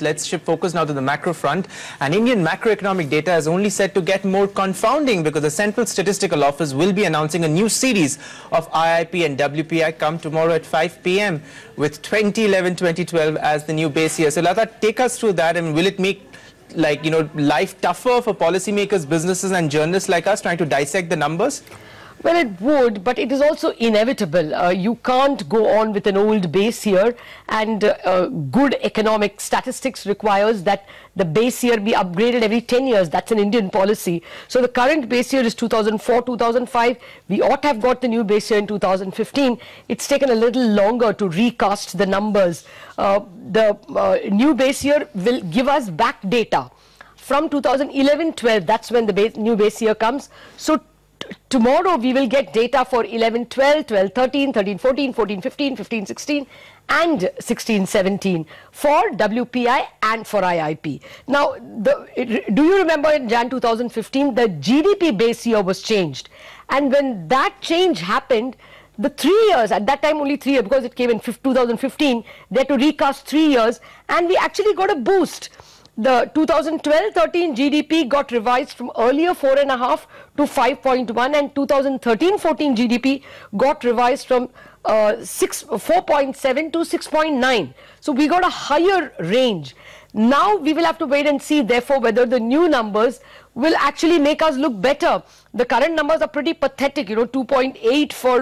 Let's shift focus now to the macro front. And Indian macroeconomic data is only set to get more confounding because the Central Statistical Office will be announcing a new series of IIP and WPI come tomorrow at 5 p.m. with 2011-2012 as the new base year. So Latha, take us through that, and will it make life tougher for policymakers, businesses and journalists like us trying to dissect the numbers? Well, it would, but it is also inevitable. You can't go on with an old base year, and good economic statistics requires that the base year be upgraded every 10 years. That's an Indian policy. So the current base year is 2004-2005. We ought to have got the new base year in 2015. It's taken a little longer to recast the numbers. The new base year will give us back data from 2011-12. That's when the new base year comes. So tomorrow we will get data for 11-12, 12-13, 13-14, 14-15, 15-16 and 16-17 for WPI and for IIP. Now, do you remember in Jan 2015 the GDP base year was changed, and when that change happened, the 3 years, at that time only 3 years because it came in 2015, they had to recast 3 years, and we actually got a boost. The 2012-13 GDP got revised from earlier 4.5 to 5.1, and 2013-14 GDP got revised from 4.7 to 6.9. So we got a higher range. Now we will have to wait and see, therefore, whether the new numbers will actually make us look better. The current numbers are pretty pathetic, 2.8 for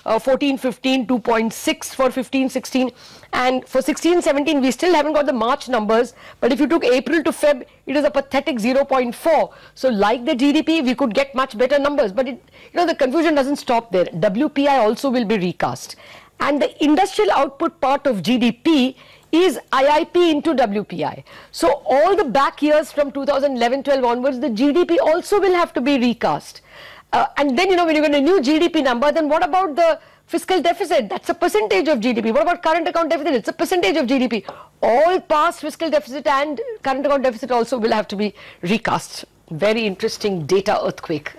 14-15, 2.6 for 15-16, and for 16-17 we still haven't got the March numbers, but if you took April to Feb, it is a pathetic 0.4. So like the GDP, we could get much better numbers, but the confusion doesn't stop there. WPI also will be recast, and the industrial output part of GDP is IIP into WPI. So all the back years from 2011-12 onwards, the GDP also will have to be recast. And then, when you get a new GDP number, then what about the fiscal deficit? That's a percentage of GDP. What about current account deficit? It's a percentage of GDP. All past fiscal deficit and current account deficit also will have to be recast. Very interesting data earthquake.